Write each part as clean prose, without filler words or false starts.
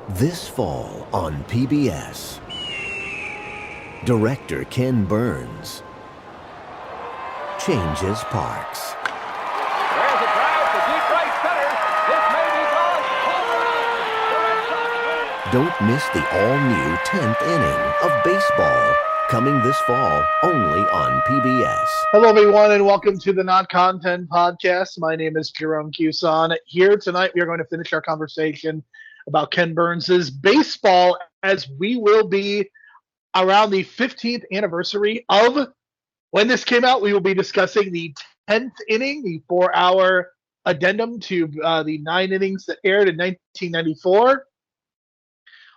This fall on PBS, director Ken Burns changes parks. There's a drive to deep right center. This may be gone. Home run. The Red Sox win. Don't miss the all-new 10th inning of baseball, coming this fall only on PBS. Hello, everyone, and welcome to the Not Content Podcast. My name is Jerome Cuson. Here tonight, we are going to finish our conversation about Ken Burns' baseball, as we will be around the 15th anniversary of when this came out. We will be discussing the 10th inning, the 4-hour addendum to the 9 innings that aired in 1994.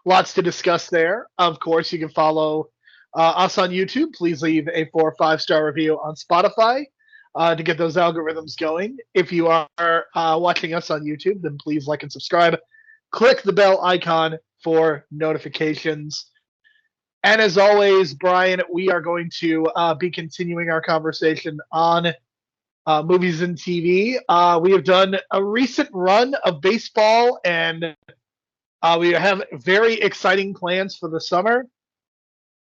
Lots to discuss there. Of course, you can follow us on YouTube. Please leave a 4 or 5-star review on Spotify to get those algorithms going. If you are watching us on YouTube, then please like and subscribe. Click the bell icon for notifications. And as always, Brian, we are going to be continuing our conversation on movies and TV. We have done a recent run of baseball, and we have very exciting plans for the summer.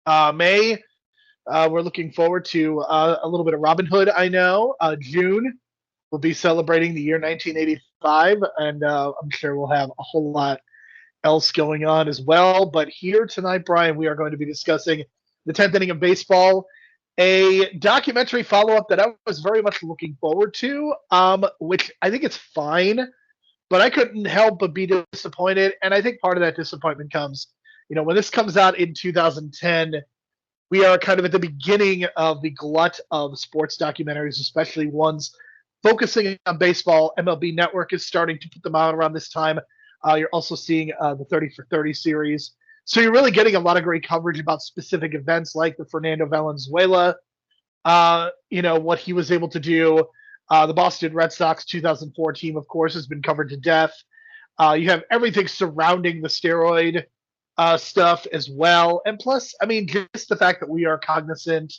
May, we're looking forward to a little bit of Robin Hood, I know. June, we'll be celebrating the year 1985, and I'm sure we'll have a whole lot else going on as well. But here tonight, Brian, we are going to be discussing the 10th inning of baseball, a documentary follow-up that I was very much looking forward to, which I think it's fine, but I couldn't help but be disappointed. And I think part of that disappointment comes, when this comes out in 2010, we are kind of at the beginning of the glut of sports documentaries, especially ones focusing on baseball. MLB Network is starting to put them out around this time. You're also seeing the 30 for 30 series. So you're really getting a lot of great coverage about specific events like the Fernando Valenzuela, what he was able to do. The Boston Red Sox 2004 team, of course, has been covered to death. You have everything surrounding the steroid stuff as well. And plus, just the fact that we are cognizant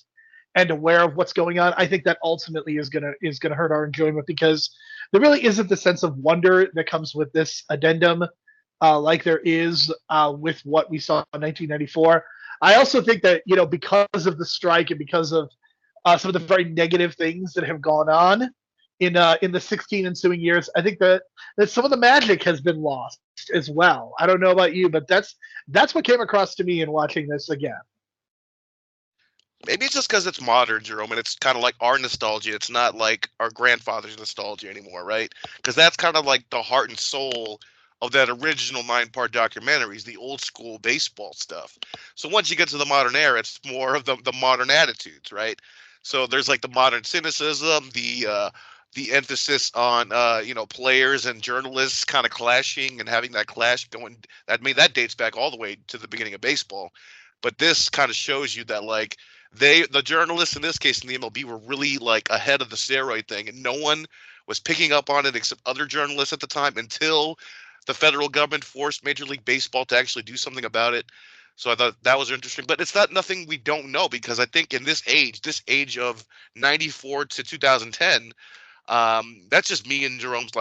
and aware of what's going on, I think that ultimately is gonna hurt our enjoyment, because there really isn't the sense of wonder that comes with this addendum like there is with what we saw in 1994. I also think that, because of the strike and because of some of the very negative things that have gone on in the 16 ensuing years, I think that some of the magic has been lost as well. I don't know about you, but that's what came across to me in watching this again. Maybe it's just because it's modern, Jerome, and it's kind of like our nostalgia. It's not like our grandfather's nostalgia anymore, right? Because that's kind of like the heart and soul of that original 9-part documentaries, the old school baseball stuff. So once you get to the modern era, it's more of the modern attitudes, right? So there's like the modern cynicism, the emphasis on players and journalists kind of clashing and having that clash going. That dates back all the way to the beginning of baseball. But this kind of shows you that like the journalists in this case in the MLB were really like ahead of the steroid thing, and no one was picking up on it except other journalists at the time until the federal government forced Major League Baseball to actually do something about it. So I thought that was interesting, but it's not nothing we don't know, because I think in this age of 94 to 2010, that's just me and Jerome's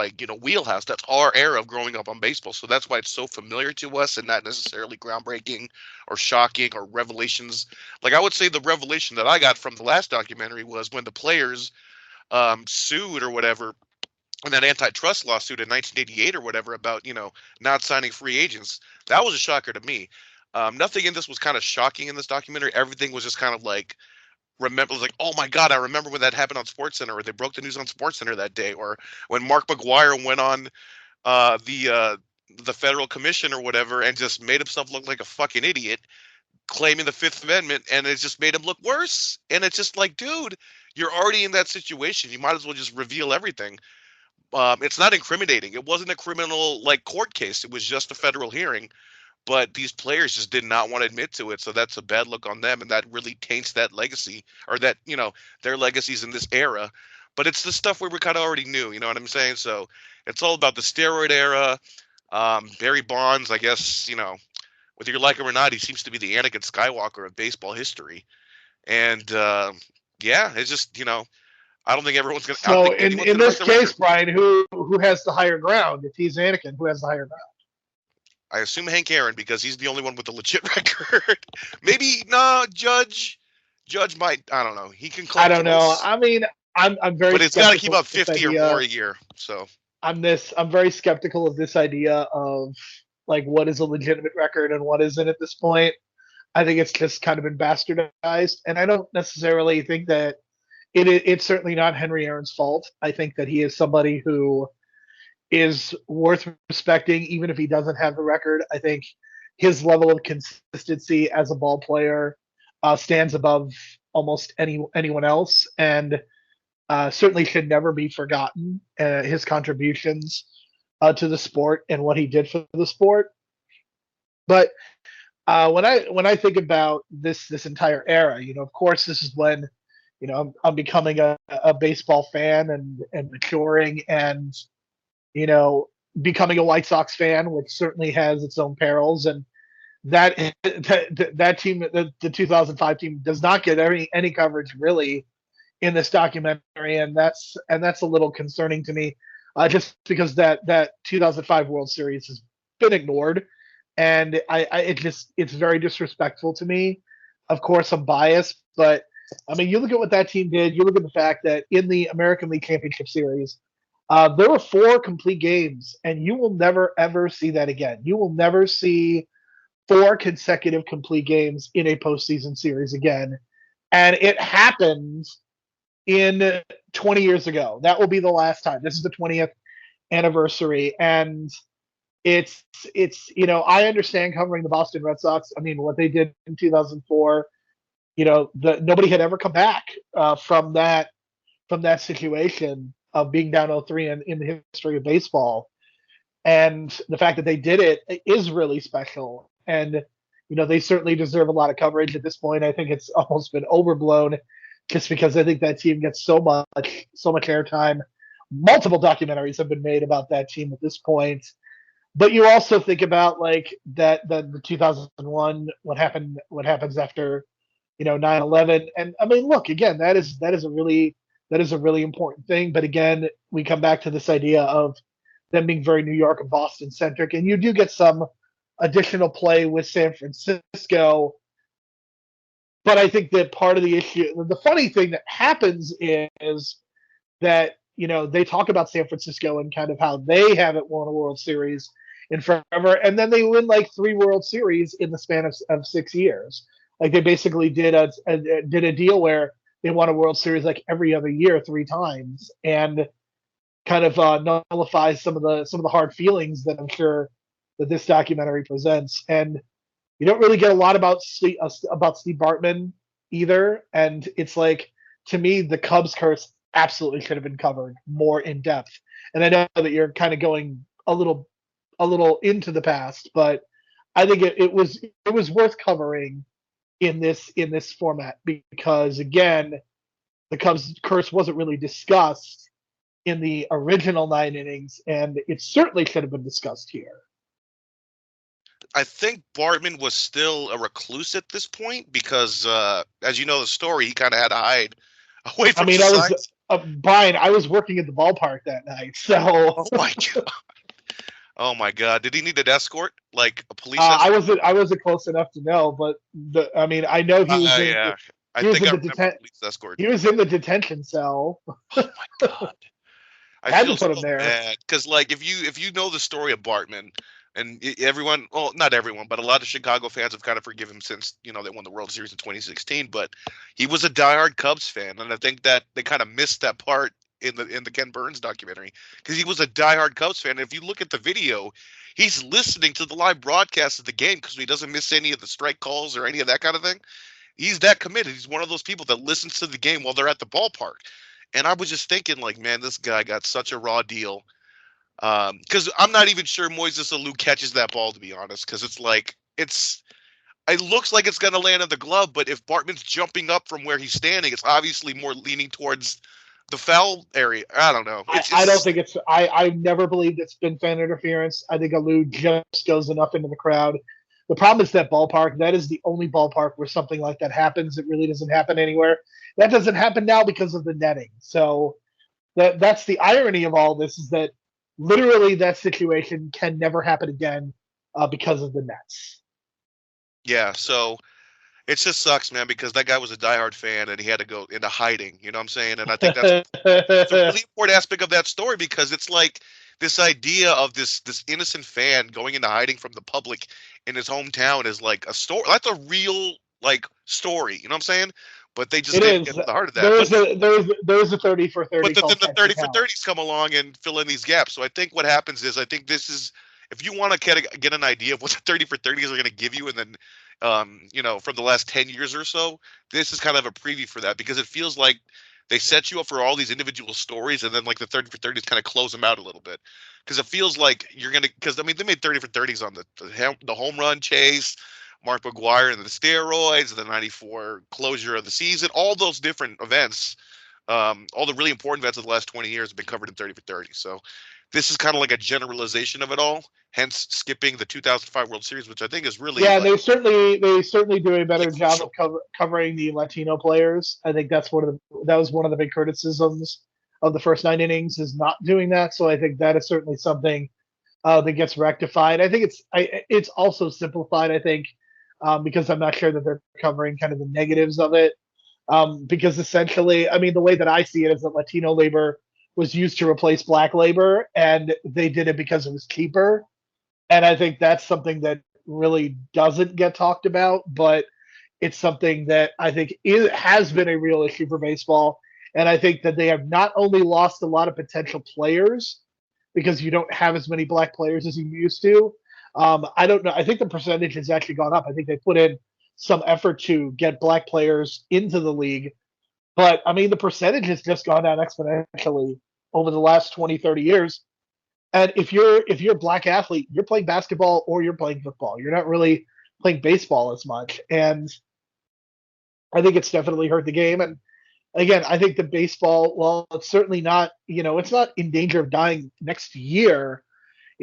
wheelhouse. That's our era of growing up on baseball. So that's why it's so familiar to us and not necessarily groundbreaking or shocking or revelations. Like I would say the revelation that I got from the last documentary was when the players sued or whatever in that antitrust lawsuit in 1988 or whatever about, not signing free agents. That was a shocker to me. Nothing in this was kind of shocking in this documentary. Everything was just kind of like, remember, like, oh my God, I remember when that happened on SportsCenter, or they broke the news on SportsCenter that day, or when Mark McGwire went on the federal commission or whatever and just made himself look like a fucking idiot, claiming the Fifth Amendment, and it just made him look worse. And it's just like, dude, you're already in that situation. You might as well just reveal everything. It's not incriminating. It wasn't a criminal court case. It was just a federal hearing. But these players just did not want to admit to it, so that's a bad look on them, and that really taints that legacy, or that, their legacies in this era. But it's the stuff where we kind of already knew, you know what I'm saying? So it's all about the steroid era. Barry Bonds, I guess, whether you like him or not, he seems to be the Anakin Skywalker of baseball history. And, it's just, I don't think everyone's going to. So in this case, Brian, who has the higher ground? If he's Anakin, who has the higher ground? I assume Hank Aaron because he's the only one with a legit record. Maybe no Judge. Judge might. I don't know. He can claim. I don't know. close, I mean, I'm very. but it's got to keep skeptical up of this 50 or idea. more a year. So I'm very skeptical of this idea of like what is a legitimate record and what isn't at this point. I think it's just kind of been bastardized, and I don't necessarily think that it's certainly not Henry Aaron's fault. I think that he is somebody who is worth respecting, even if he doesn't have the record. I think his level of consistency as a ball player stands above almost anyone else, and certainly should never be forgotten. His contributions to the sport and what he did for the sport. But when I think about this entire era, of course, this is when I'm becoming a baseball fan and maturing and becoming a White Sox fan, which certainly has its own perils. And that team, the 2005 team, does not get any coverage really in this documentary, and that's a little concerning to me, just because that 2005 World Series has been ignored, and it's very disrespectful to me. Of course, I'm biased, but I mean, you look at what that team did. You look at the fact that in the American League Championship Series, there were 4 complete games, and you will never ever see that again. You will never see 4 consecutive complete games in a postseason series again, and it happened in 20 years ago. That will be the last time. This is the 20th anniversary, and it's I understand covering the Boston Red Sox. I mean, what they did in 2004. Nobody had ever come back from that situation of being down 0-3 in the history of baseball, and the fact that they did it is really special. And they certainly deserve a lot of coverage at this point. I think it's almost been overblown, just because I think that team gets so much airtime. Multiple documentaries have been made about that team at this point. But you also think about like the 2001, what happens after 9/11. And I mean, look, again, that is a really important thing. But again, we come back to this idea of them being very New York and Boston centric, and you do get some additional play with San Francisco. But I think that part of the issue, the funny thing that happens is that they talk about San Francisco and kind of how they haven't won a World Series in forever, and then they win like 3 World Series in the span of 6 years. Like they basically did a deal where they won a World Series like every other year 3 times, and kind of nullifies some of the hard feelings that I'm sure that this documentary presents. And you don't really get a lot about Steve Bartman either. And it's like, to me, the Cubs curse absolutely should have been covered more in depth. And I know that you're kind of going a little into the past, but I think it was worth covering in this format, because again, the Cubs curse wasn't really discussed in the original 9 innings, and it certainly should have been discussed here. I think Bartman was still a recluse at this point because, as you know the story, he kind of had to hide away from society. Brian, I was working at the ballpark that night, so. Oh my god! Oh my god! Did he need an escort, like a police escort? I wasn't close enough to know, but I know he was. Yeah, I think I remember police escort. He was in the detention cell. Oh my god! I had feel to put so him there bad because, like, if you know the story of Bartman, and everyone, well, not everyone, but a lot of Chicago fans have kind of forgiven him since they won the World Series in 2016. But he was a diehard Cubs fan, and I think that they kind of missed that part in the Ken Burns documentary, because he was a diehard Cubs fan. And if you look at the video, he's listening to the live broadcast of the game because he doesn't miss any of the strike calls or any of that kind of thing. He's that committed. He's one of those people that listens to the game while they're at the ballpark. And I was just thinking, like, man, this guy got such a raw deal. Because I'm not even sure Moises Alou catches that ball, to be honest. Because it looks like it's going to land in the glove, but if Bartman's jumping up from where he's standing, it's obviously more leaning towards the foul area. I don't know. I don't think it's. I never believed it's been fan interference. I think Alou just goes enough into the crowd. The problem is that ballpark. That is the only ballpark where something like that happens. It really doesn't happen anywhere. That doesn't happen now because of the netting. So that's the irony of all this, is that literally that situation can never happen again because of the Nets. Yeah, so it just sucks, man, because that guy was a diehard fan and he had to go into hiding. You know what I'm saying? And I think it's a really important aspect of that story because it's like this idea of this innocent fan going into hiding from the public in his hometown is like a story. That's a real like story. You know what I'm saying? But they just It didn't is. get to the heart of that. There's a 30 for 30 But then called the Texas 30 for Talent. 30s come along and fill in these gaps. So I think what happens is I think this is if you want to get an idea of what the 30 for 30s are going to give you, and then from the last 10 years or so, this is kind of a preview for that because it feels like they set you up for all these individual stories, and then like the 30 for 30s kind of close them out a little bit because it feels like you're gonna because I mean they made 30 for 30s on the home run chase, Mark McGwire and the steroids, the '94 closure of the season, all those different events. All the really important events of the last 20 years have been covered in 30 for 30. So this is kind of like a generalization of it all, hence skipping the 2005 World Series, which I think is really Yeah, like, they certainly do a better really job crucial. of covering the Latino players. I think that was one of the big criticisms of the first 9 innings is not doing that. So I think that is certainly something that gets rectified. I think it's also simplified. I think because I'm not sure that they're covering kind of the negatives of it. Because essentially, I mean, the way that I see it is that Latino labor was used to replace black labor, and they did it because it was cheaper. And I think that's something that really doesn't get talked about, but it's something that I think has been a real issue for baseball. And I think that they have not only lost a lot of potential players because you don't have as many black players as you used to. I don't know. I think the percentage has actually gone up. I think they put in some effort to get black players into the league. But I mean, the percentage has just gone down exponentially over the last 20, 30 years. And if you're a black athlete, you're playing basketball or you're playing football. You're not really playing baseball as much. And I think it's definitely hurt the game. And again, I think the baseball, well, it's certainly not, it's not in danger of dying next year.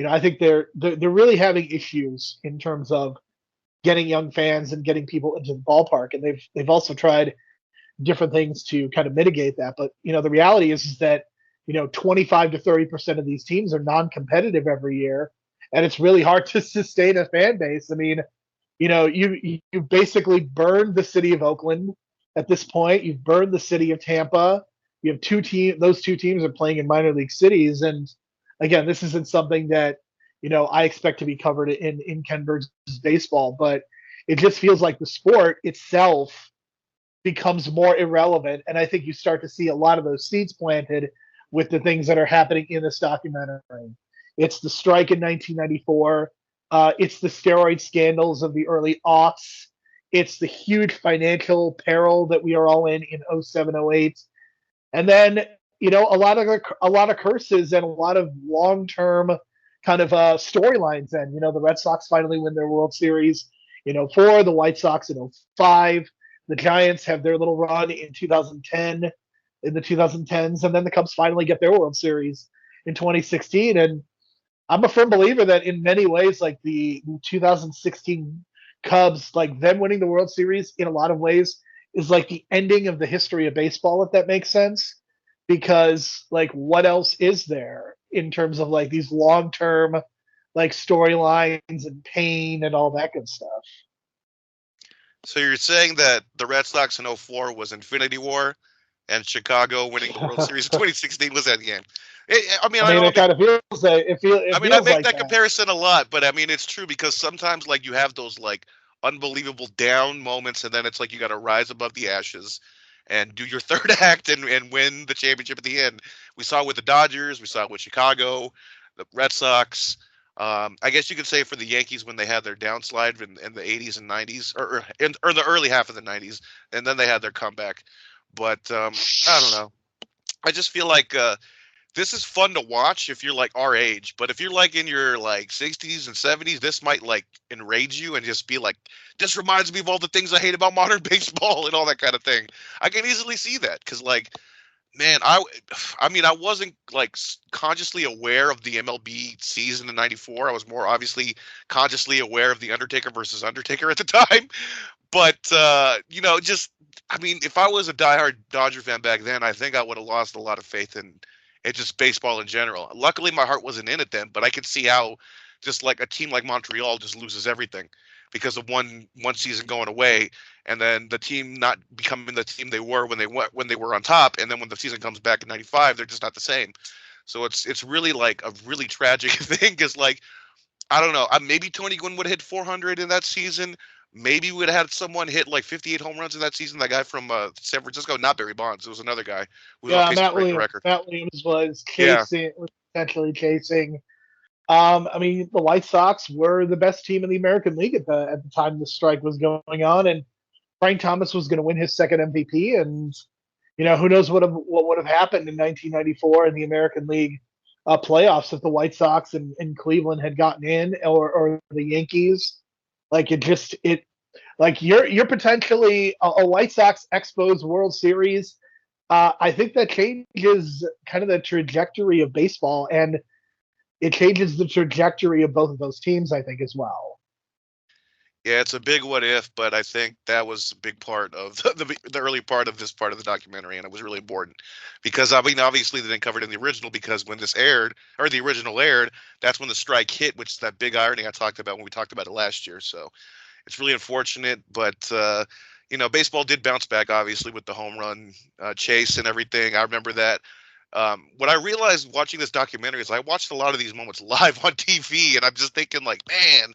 I think they're really having issues in terms of getting young fans and getting people into the ballpark. And they've also tried different things to kind of mitigate that. But the reality is that 25 to 30% of these teams are non-competitive every year, and it's really hard to sustain a fan base. I mean, you basically burned the city of Oakland at this point. You've burned the city of Tampa. You have two teams. Those two teams are playing in minor league cities, and again, this isn't something that I expect to be covered in Ken Burns' baseball, but it just feels like the sport itself becomes more irrelevant. And I think you start to see a lot of those seeds planted with the things that are happening in this documentary. It's the strike in 1994. It's the steroid scandals of the early aughts. It's the huge financial peril that we are all in 07, 08. And then, a lot of curses and a lot of long-term kind of storylines. And, the Red Sox finally win their World Series in 04, the White Sox in 05. The Giants have their little run in 2010, in the 2010s, and then the Cubs finally get their World Series in 2016. And I'm a firm believer that in many ways, like the 2016 Cubs, like them winning the World Series in a lot of ways is like the ending of the history of baseball, if that makes sense. Because like what else is there in terms of like these long-term like storylines and pain and all that good stuff? So you're saying that the Red Sox in '04 was Infinity War, and Chicago winning the World Series in 2016 was that game. I mean, I mean, it kind of feels like I it mean, I feels make like that that. comparison a lot, but I mean, it's true because sometimes like you have those like unbelievable down moments, and then it's like you got to rise above the ashes and do your third act and win the championship at the end. We saw it with the Dodgers, we saw it with Chicago, the Red Sox. I guess you could say for the Yankees when they had their downslide in the 80s and 90s, or the early half of the 90s, and then they had their comeback. But I don't know. I just feel like this is fun to watch if you're like our age, but if you're like in your like 60s and 70s, this might like enrage you and just be like, this reminds me of all the things I hate about modern baseball and all that kind of thing. I can easily see that because like, man, I mean, I wasn't like consciously aware of the MLB season in '94. I was more obviously consciously aware of the Undertaker versus Undertaker at the time. But just I mean, if I was a diehard Dodger fan back then, I think I would have lost a lot of faith in just baseball in general. Luckily, my heart wasn't in it then, but I could see how just like a team like Montreal just loses everything because of one season going away, and then the team not becoming the team they were when they were on top, and then when the season comes back in '95, they're just not the same. So it's really like a really tragic thing because like I don't know, maybe Tony Gwynn would have hit 400 in that season. Maybe we would have had someone hit like 58 home runs in that season. That guy from San Francisco, not Barry Bonds. It was another guy who was on Yeah, pace to break the record. Matt Williams was Yeah. potentially chasing. I mean, the White Sox were the best team in the American League at the time the strike was going on, and Frank Thomas was going to win his second MVP, and who knows what would have happened in 1994 in the American League playoffs if the White Sox and Cleveland had gotten in, or the Yankees. Like you're potentially a White Sox Expos World Series. I think that changes kind of the trajectory of baseball, and it changes the trajectory of both of those teams, I think, as well. Yeah, it's a big what if, but I think that was a big part of the early part of this part of the documentary, and it was really important because I mean, obviously they didn't cover it in the original because when this aired or the original aired, that's when the strike hit, which is that big irony I talked about when we talked about it last year. So it's really unfortunate, but baseball did bounce back obviously with the home run chase and everything. I remember that. What I realized watching this documentary is I watched a lot of these moments live on TV, and I'm just thinking like, man,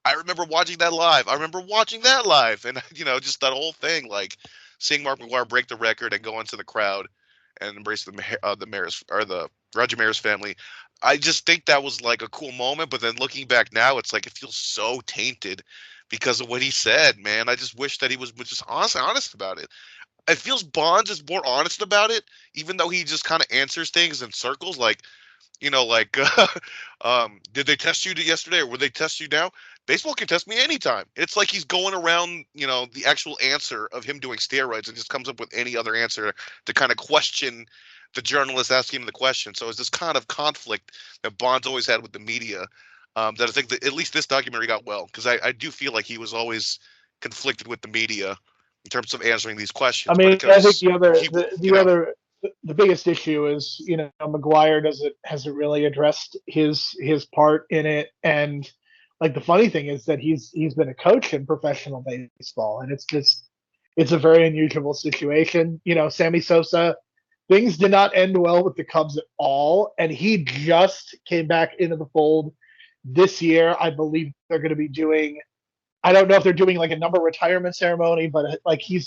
I remember watching that live. I remember watching that live, and just that whole thing, like seeing Mark McGwire break the record and go into the crowd and embrace the Maris or the Roger Maris family. I just think that was like a cool moment. But then looking back now, it's like it feels so tainted because of what he said. Man, I just wish that he was just honest about it. It feels Bonds is more honest about it, even though he just kind of answers things in circles, like. Did they test you yesterday or would they test you now? Baseball can test me anytime. It's like he's going around, the actual answer of him doing steroids and just comes up with any other answer to kind of question the journalist asking him the question. So it's this kind of conflict that Bonds always had with the media that I think that at least this documentary got well, because I do feel like he was always conflicted with the media in terms of answering these questions. I mean, I think the biggest issue is McGwire hasn't really addressed his part in it, and like the funny thing is that he's been a coach in professional baseball, and it's a very unusual situation. Sammy Sosa, things did not end well with the Cubs at all, and he just came back into the fold this year. I believe they're going to be doing. I don't know if they're doing like a number retirement ceremony, but like he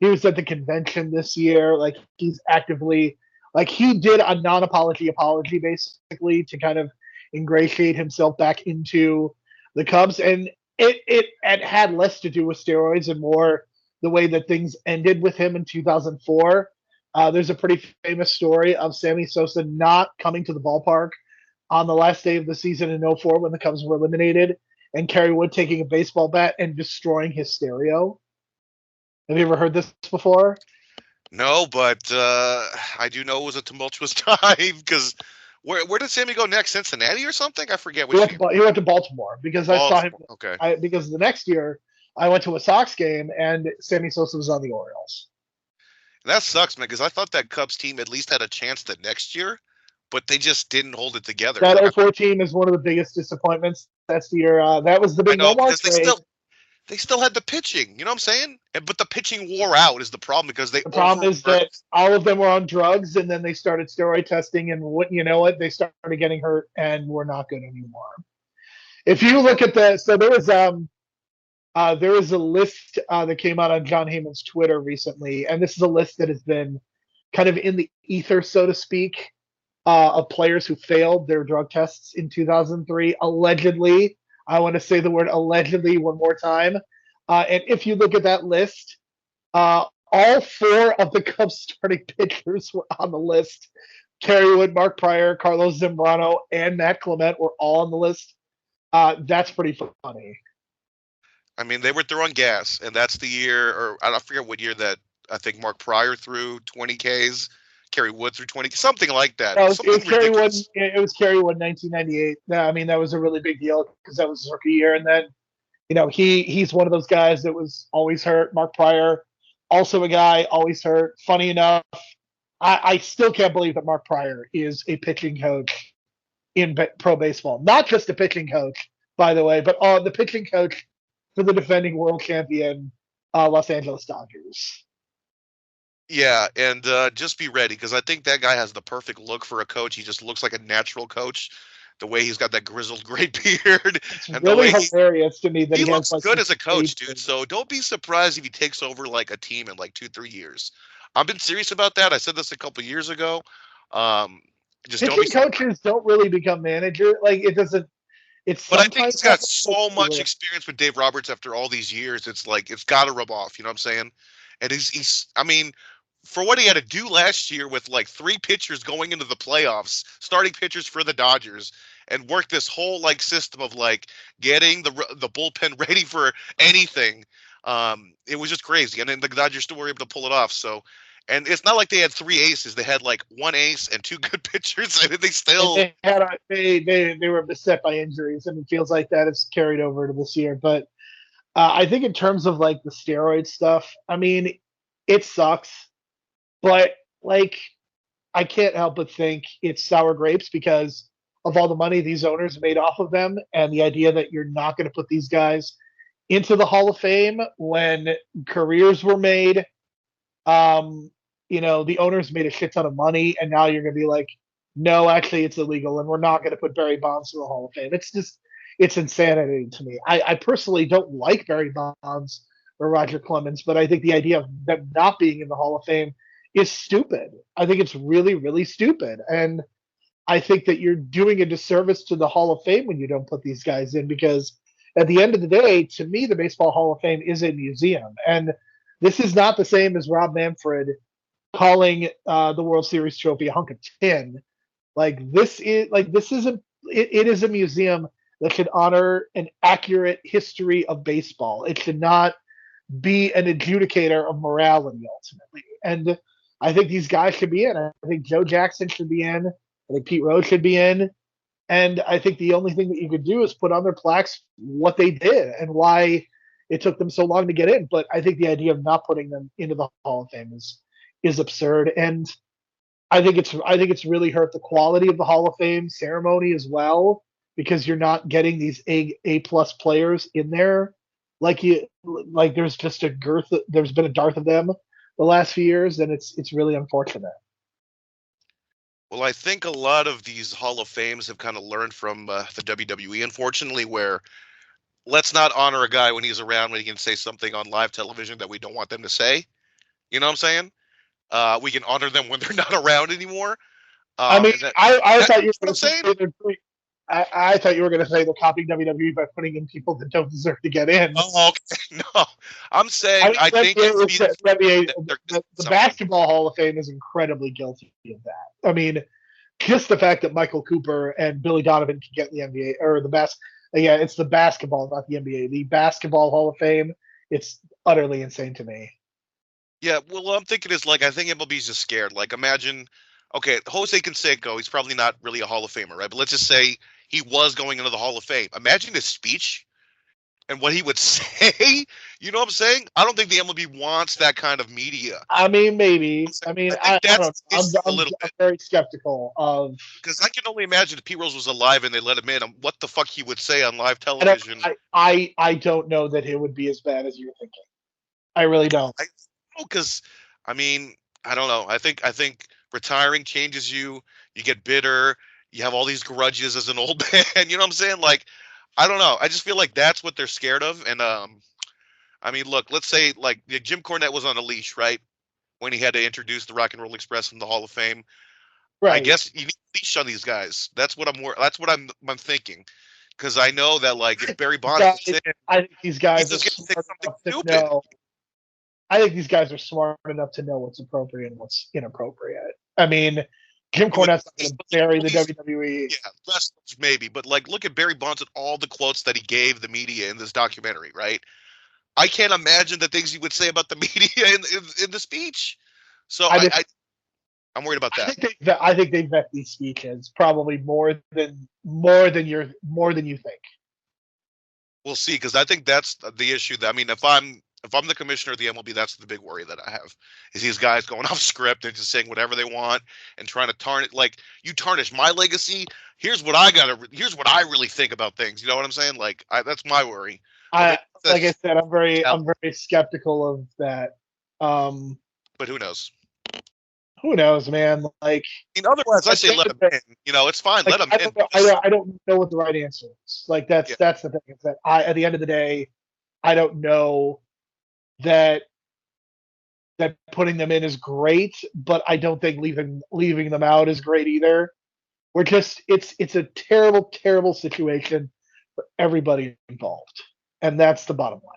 was at the convention this year. Like he's actively, like he did a non-apology apology basically to kind of ingratiate himself back into the Cubs. And it had less to do with steroids and more the way that things ended with him in 2004. There's a pretty famous story of Sammy Sosa not coming to the ballpark on the last day of the season in '04 when the Cubs were eliminated, and Kerry Wood taking a baseball bat and destroying his stereo. Have you ever heard this before? No, but I do know it was a tumultuous time because where did Sammy go next? Cincinnati or something? I forget. He went to Baltimore because I saw him. Okay. Because the next year I went to a Sox game and Sammy Sosa was on the Orioles. And that sucks, man, because I thought that Cubs team at least had a chance the next year, but they just didn't hold it together. That '04 team is one of the biggest disappointments. That's the year. That was the big because they still had the pitching. You know what I'm saying? But the pitching wore out is the problem because the problem is that all of them were on drugs, and then they started steroid testing, and they started getting hurt and were not good anymore. If you look at there was a list that came out on John Heyman's Twitter recently, and this is a list that has been kind of in the ether, so to speak, of players who failed their drug tests in 2003, allegedly. I want to say the word allegedly one more time. And if you look at that list, all four of the Cubs starting pitchers were on the list. Kerry Wood, Mark Pryor, Carlos Zambrano, and Matt Clement were all on the list. That's pretty funny. I mean, they were throwing gas, and that's the year, or I forget what year that I think Mark Pryor threw 20 Ks, Kerry Wood threw 20, something like that. No, it was Kerry Wood. It was Kerry Wood, 1998. I mean, that was a really big deal because that was his rookie year, and then, he's one of those guys that was always hurt. Mark Pryor, also a guy always hurt. Funny enough, I still can't believe that Mark Pryor is a pitching coach in pro baseball. Not just the pitching coach, by the way, but the pitching coach for the defending world champion Los Angeles Dodgers. Yeah, and just be ready because I think that guy has the perfect look for a coach. He just looks like a natural coach. The way he's got that grizzled gray beard, It's and really the way hilarious to me that he he looks has, like, good this as a coach, stage dude. So don't be surprised if he takes over like a team in like 2-3 years. I've been serious about that. I said this a couple years ago. Um, just don't be pitching surprised. coaches don't really become manager. Like, it doesn't. It's But I think sometimes he's got happens, but so it's much rare. experience with Dave Roberts after all these years. It's like it's got to rub off. You know what I'm saying? And he's. I mean, for what he had to do last year with like 3 pitchers going into the playoffs, starting pitchers for the Dodgers, and work this whole like system of like getting the bullpen ready for anything. It was just crazy, and then the Dodgers still were able to pull it off. So, and it's not like they had 3 aces; they had like 1 ace and 2 good pitchers, and they still. They were beset by injuries, and it feels like that is carried over to this year. But I think in terms of like the steroid stuff, I mean, it sucks, but like I can't help but think it's sour grapes because of all the money these owners made off of them, and the idea that you're not going to put these guys into the Hall of Fame when careers were made. Um, the owners made a shit ton of money, and now you're going to be like, no, actually, it's illegal, and we're not going to put Barry Bonds in the Hall of Fame. It's insanity to me. I personally don't like Barry Bonds or Roger Clemens, but I think the idea of them not being in the Hall of Fame is stupid. I think it's really, really stupid. And I think that you're doing a disservice to the Hall of Fame when you don't put these guys in because at the end of the day, to me, the Baseball Hall of Fame is a museum. And this is not the same as Rob Manfred calling the World Series trophy a hunk of tin. This isn't it is a museum that should honor an accurate history of baseball. It should not be an adjudicator of morality ultimately. And I think these guys should be in. I think Joe Jackson should be in. I think Pete Rose should be in. And I think the only thing that you could do is put on their plaques what they did and why it took them so long to get in. But I think the idea of not putting them into the Hall of Fame is absurd. And I think it's really hurt the quality of the Hall of Fame ceremony as well because you're not getting these A plus players in there like there's just a girth. There's been a dearth of them the last few years, and it's really unfortunate. Well, I think a lot of these Hall of Fames have kind of learned from the WWE, unfortunately, where let's not honor a guy when he's around when he can say something on live television that we don't want them to say. You know what I'm saying? We can honor them when they're not around anymore. I mean, I thought you were going to say I thought you were going to say they're copying WWE by putting in people that don't deserve to get in. Oh, okay. No, I'm saying I think the Basketball Hall of Fame is incredibly guilty of that. I mean, just the fact that Michael Cooper and Billy Donovan can get in the NBA or it's the basketball, not the NBA. The Basketball Hall of Fame, it's utterly insane to me. Yeah, well, I'm thinking is like I think MLB's just scared. Like, imagine, okay, Jose Canseco, he's probably not really a Hall of Famer, right? But let's just say he was going into the Hall of Fame. Imagine his speech and what he would say. You know what I'm saying? I don't think the MLB wants that kind of media. I mean, maybe. I mean, I don't know. I'm very skeptical of because I can only imagine if Pete Rose was alive and they let him in, what the fuck he would say on live television. I don't know that it would be as bad as you're thinking. I really don't. Because I mean, I don't know. I think retiring changes you. You get bitter. You have all these grudges as an old man. You know what I'm saying? Like, I don't know. I just feel like that's what they're scared of. And I mean, look, let's say like Jim Cornette was on a leash, right? When he had to introduce the Rock and Roll Express in the Hall of Fame. Right. I guess you need a leash on these guys. That's what I'm thinking. Because I know that like if Barry Bonds is in, I think these guys are smart enough to know. I think these guys are smart enough to know what's appropriate and what's inappropriate. I mean, Jim Cornette's not going to bury the WWE. Yeah, wrestlers maybe, but like, look at Barry Bonds and all the quotes that he gave the media in this documentary, right? I can't imagine the things he would say about the media in the speech. So I'm worried about that. I think they vet these speeches probably more than you think. We'll see, because I think that's the issue. I mean, if I'm if I'm the commissioner of the MLB, that's the big worry that I have, is these guys going off script and just saying whatever they want and trying to tarnish. Like, you tarnish my legacy. Here's what I really think about things. You know what I'm saying? Like, that's my worry. Like I That's said, I'm very skeptical of that. But who knows? Who knows, man? Like, I mean, otherwise, I say let them in. You know, it's fine. like, Let them in. I don't know what the right answer is. Like, that's the thing. Is that at the end of the day, I don't know that putting them in is great, but I don't think leaving them out is great either. We're just it's a terrible situation for everybody involved, and that's the bottom line.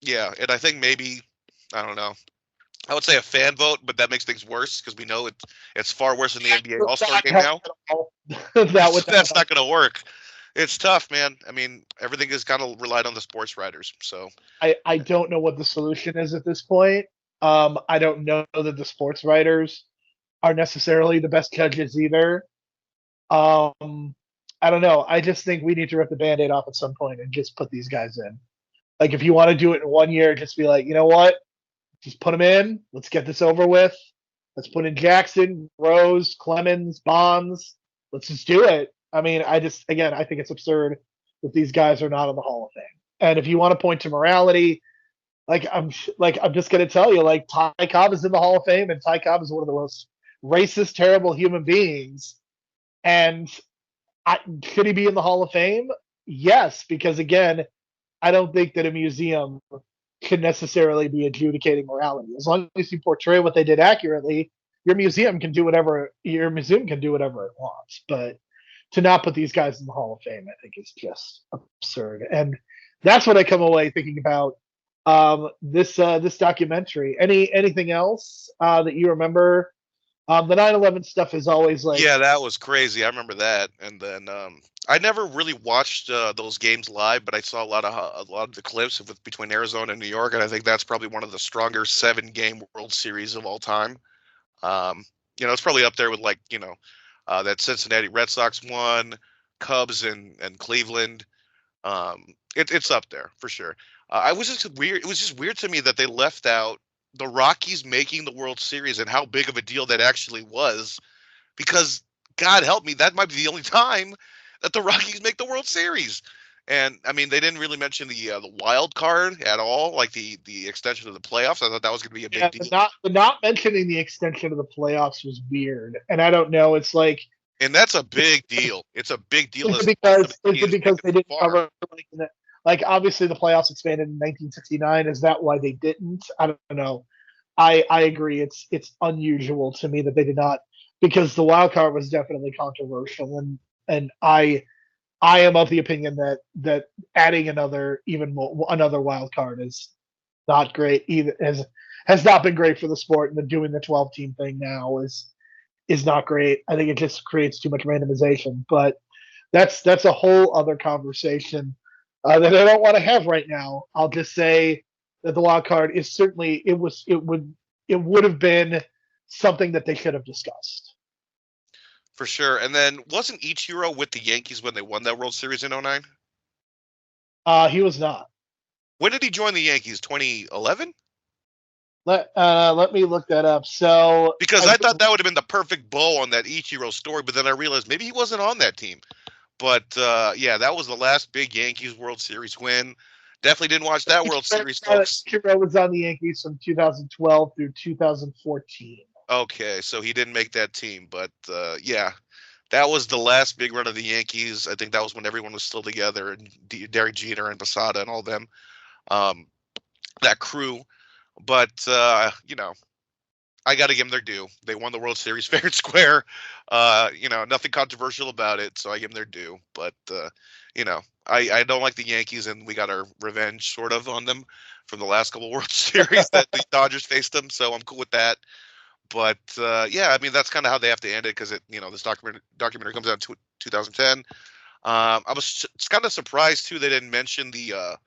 Yeah, and I think maybe, I don't know, I would say a fan vote, but that makes things worse because we know it's far worse than the NBA All-Star game now. That's not going to work. It's tough, man. I mean, everything is kind of relied on the sports writers. So I don't know what the solution is at this point. I don't know that the sports writers are necessarily the best judges either. I don't know. I just think we need to rip the Band-Aid off at some point and just put these guys in. Like, if you want to do it in 1 year, just be like, you know what? Just put them in. Let's get this over with. Let's put in Jackson, Rose, Clemens, Bonds. Let's just do it. I mean, I think it's absurd that these guys are not in the Hall of Fame. And if you want to point to morality, I'm just gonna tell you, like, Ty Cobb is in the Hall of Fame, and Ty Cobb is one of the most racist, terrible human beings. And should he be in the Hall of Fame? Yes, because again, I don't think that a museum should necessarily be adjudicating morality. As long as you portray what they did accurately, your museum can do whatever it wants. But to not put these guys in the Hall of Fame, I think is just absurd. And that's what I come away thinking about this documentary. Anything else that you remember? The 9/11 stuff is always like, yeah, that was crazy. I remember that. And then I never really watched those games live, but I saw a lot of the clips between Arizona and New York, and I think that's probably one of the stronger 7-game World Series of all time. It's probably up there with, like, that Cincinnati Red Sox won, Cubs and Cleveland. It's up there for sure. It was just weird to me that they left out the Rockies making the World Series and how big of a deal that actually was, because God help me, that might be the only time that the Rockies make the World Series. And I mean, they didn't really mention the wild card at all, like the extension of the playoffs. I thought that was going to be a big deal. Not mentioning the extension of the playoffs was weird, and I don't know. It's like, and that's a big deal. It's a big deal because they didn't cover, like obviously the playoffs expanded in 1969. Is that why they didn't? I don't know. I agree. It's unusual to me that they did not, because the wild card was definitely controversial, and I am of the opinion that adding another wild card is not great either. Has not been great for the sport, and then doing the 12-team thing now is not great. I think it just creates too much randomization. But that's a whole other conversation that I don't want to have right now. I'll just say that the wild card is certainly it would have been something that they should have discussed. For sure. And then wasn't Ichiro with the Yankees when they won that World Series in 2009? He was not. When did he join the Yankees? 2011? Let me look that up. So, because I thought that would have been the perfect bow on that Ichiro story, but then I realized maybe he wasn't on that team. But yeah, that was the last big Yankees World Series win. Definitely didn't watch that World Series, folks. Ichiro was on the Yankees from 2012 through 2014. Okay, so he didn't make that team, but yeah, that was the last big run of the Yankees. I think that was when everyone was still together, and Derek Jeter and Posada and all them, that crew. But I got to give them their due. They won the World Series fair and square. Nothing controversial about it, so I give them their due. But I don't like the Yankees, and we got our revenge sort of on them from the last couple World Series that the Dodgers faced them. So I'm cool with that. But yeah, I mean, that's kind of how they have to end it, because this documentary comes out in 2010. I was kind of surprised too they didn't mention the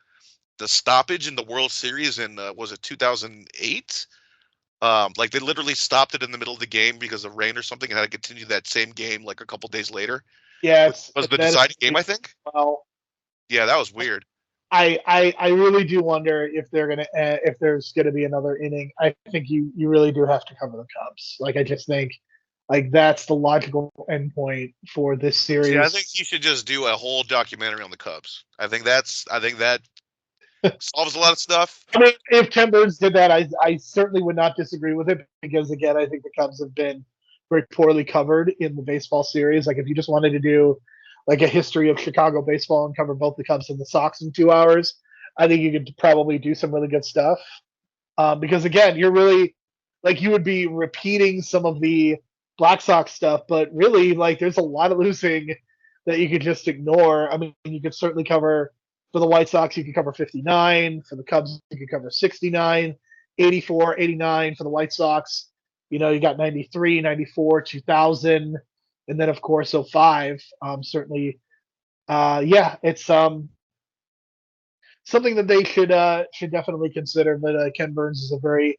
stoppage in the World Series in was it 2008? Like they literally stopped it in the middle of the game because of rain or something, and had to continue that same game like a couple days later. Yeah, was the deciding game, I think. Well, yeah, that was weird. I really do wonder if if there's gonna be another inning. I think you really do have to cover the Cubs. Like I just think like that's the logical endpoint for this See, I think series. you should just do a whole documentary on the Cubs. I think that solves a lot of stuff. I mean, if Ken Burns did that, I certainly would not disagree with it because again, I think the Cubs have been very poorly covered in the baseball series. Like if you just wanted to do like a history of Chicago baseball and cover both the Cubs and the Sox in 2 hours, I think you could probably do some really good stuff. Because again, you're really like you would be repeating some of the Black Sox stuff, but really like there's a lot of losing that you could just ignore. I mean, you could certainly cover for the White Sox, you could cover 59. For the Cubs, you could cover 69, 84, 89 for the White Sox. You know, you got 93, 94, 2000, and then of course 05. Certainly, yeah, it's something that they should definitely consider. But Ken Burns is a very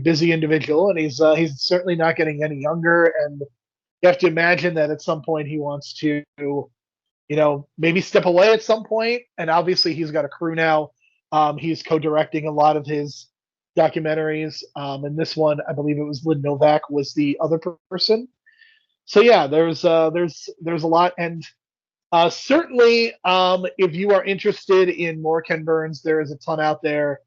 busy individual, and he's certainly not getting any younger. And you have to imagine that at some point he wants to, maybe step away at some point. And obviously he's got a crew now. He's co-directing a lot of his documentaries. And this one, I believe it was Lynn Novak was the other person. So yeah, there's a lot, and certainly, if you are interested in more Ken Burns, there is a ton out there.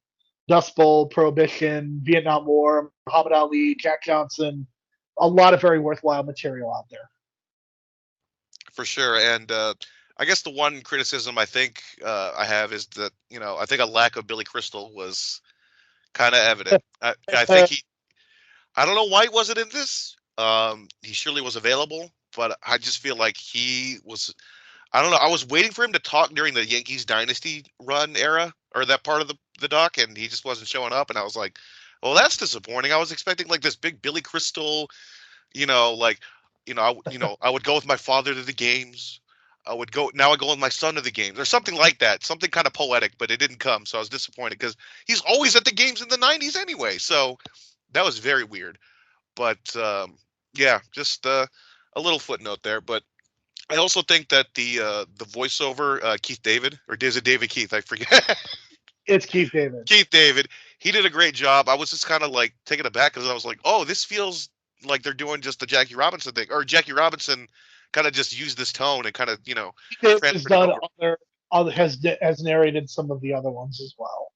Dust Bowl, Prohibition, Vietnam War, Muhammad Ali, Jack Johnson, a lot of very worthwhile material out there. For sure. And I guess the one criticism I think I have is that, I think a lack of Billy Crystal was kind of evident. I think I don't know why he wasn't in this. He surely was available, but I just feel like he was, I don't know. I was waiting for him to talk during the Yankees dynasty run era or that part of the doc, and he just wasn't showing up. And I was like, well, that's disappointing. I was expecting like this big Billy Crystal, like, I would go with my father to the games. I go with my son to the games or something like that. Something kind of poetic, but it didn't come. So I was disappointed because he's always at the games in the 90s anyway. So that was very weird. But yeah, just a little footnote there. But I also think that the voiceover, Keith David, or is it David Keith? I forget. It's Keith David. Keith David. He did a great job. I was just kind of like taken aback because I was like, oh, this feels like they're doing just the Jackie Robinson thing, or Jackie Robinson kind of just used this tone and kind of, Has done has narrated some of the other ones as well.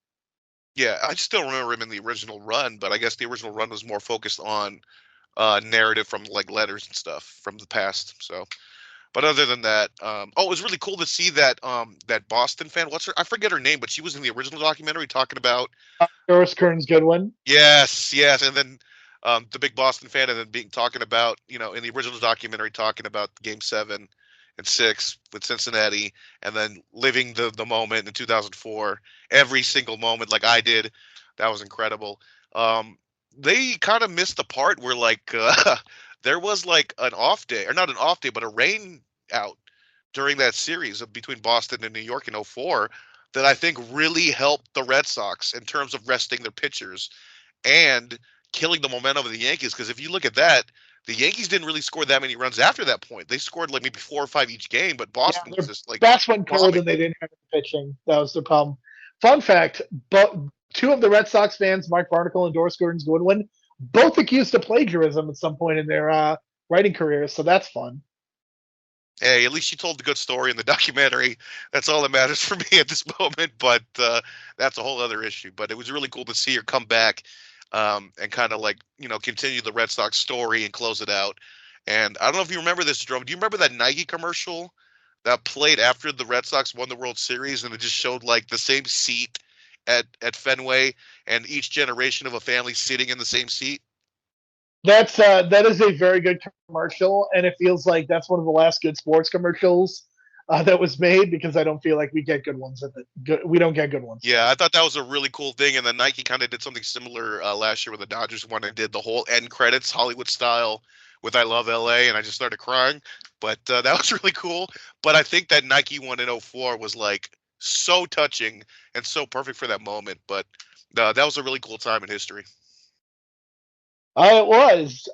Yeah, I just don't remember him in the original run, but I guess the original run was more focused on narrative from like letters and stuff from the past. So, but other than that, it was really cool to see that that Boston fan. I forget her name, but she was in the original documentary talking about Doris Kearns Goodwin. Yes, and then the big Boston fan, and then talking about in the original documentary talking about Game 7 and 6 with Cincinnati, and then living the moment in 2004, every single moment like I did. That was incredible. They kind of missed the part where like there was like an off day, or not an off day, but a rain out during that series between Boston and New York in 04 that I think really helped the Red Sox in terms of resting their pitchers and killing the momentum of the Yankees. Because if you look at that, the Yankees didn't really score that many runs after that point. They scored like maybe 4 or 5 each game, but Boston was just like that's when cold and they didn't have the pitching. That was the problem. Fun fact: but two of the Red Sox fans, Mark Barnacle and Doris Kearns Goodwin, both accused of plagiarism at some point in their writing careers. So that's fun. Hey, at least you told the good story in the documentary. That's all that matters for me at this moment. But that's a whole other issue. But it was really cool to see her come back and kind of like, continue the Red Sox story and close it out. And I don't know if you remember this, Jerome. Do you remember that Nike commercial that played after the Red Sox won the World Series, and it just showed like the same seat at Fenway and each generation of a family sitting in the same seat? That is a very good commercial, and it feels like that's one of the last good sports commercials that was made, because I don't feel like we get good ones we don't get good ones. Yeah, I thought that was a really cool thing, and then Nike kind of did something similar last year with the Dodgers one and did the whole end credits Hollywood style with "I Love LA," and I just started crying. But that was really cool. But I think that Nike one in 04 was like so touching and so perfect for that moment. But that was a really cool time in history. It was.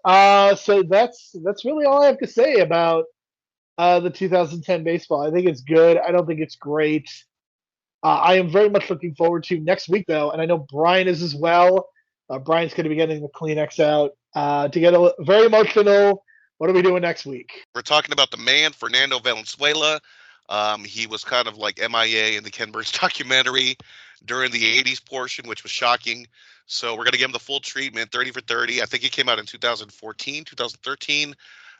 So that's really all I have to say about the 2010 baseball. I think it's good. I don't think it's great. I am very much looking forward to next week, though, and I know Brian is as well. Brian's going to be getting the Kleenex out to get very emotional. What are we doing next week? We're talking about the man, Fernando Valenzuela. He was kind of like MIA in the Ken Burns documentary during the 80s portion, which was shocking. So we're going to give him the full treatment, 30 for 30. I think it came out in 2014, 2013.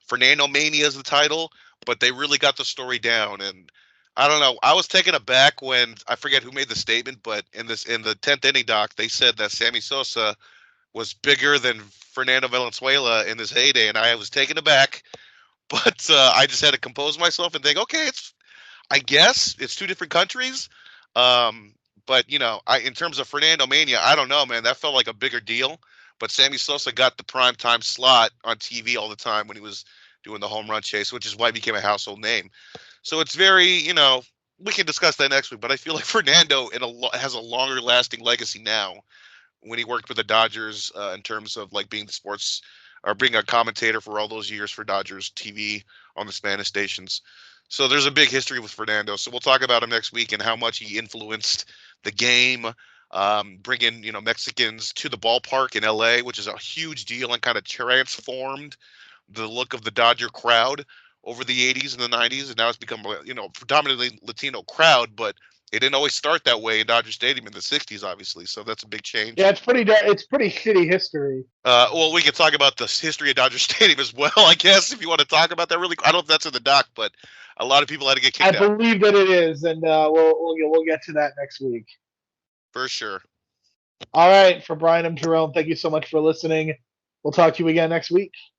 Fernando Mania is the title, but they really got the story down. And I don't know. I was taken aback when I forget who made the statement, but in the 10th inning doc, they said that Sammy Sosa was bigger than Fernando Valenzuela in his heyday, and I was taken aback. But I just had to compose myself and think, okay, I guess it's two different countries. But in terms of Fernando Mania, I don't know, man. That felt like a bigger deal. But Sammy Sosa got the prime time slot on TV all the time when he was doing the home run chase, which is why he became a household name. So it's very, we can discuss that next week. But I feel like Fernando has a longer lasting legacy now when he worked with the Dodgers in terms of like being the sports or being a commentator for all those years for Dodgers TV on the Spanish stations. So there's a big history with Fernando. So we'll talk about him next week and how much he influenced the game, bringing Mexicans to the ballpark in LA, which is a huge deal and kind of transformed the look of the Dodger crowd over the 80s and the 90s, and now it's become a predominantly Latino crowd, but it didn't always start that way in Dodger Stadium in the 60s, obviously, so that's a big change. Yeah, it's pretty shitty history. Well, we can talk about the history of Dodger Stadium as well, I guess, if you want to talk about that really. I don't know if that's in the doc, but a lot of people had to get kicked out. I believe that it is, and we'll get to that next week. For sure. All right, for Brian, I'm Jerome. Thank you so much for listening. We'll talk to you again next week.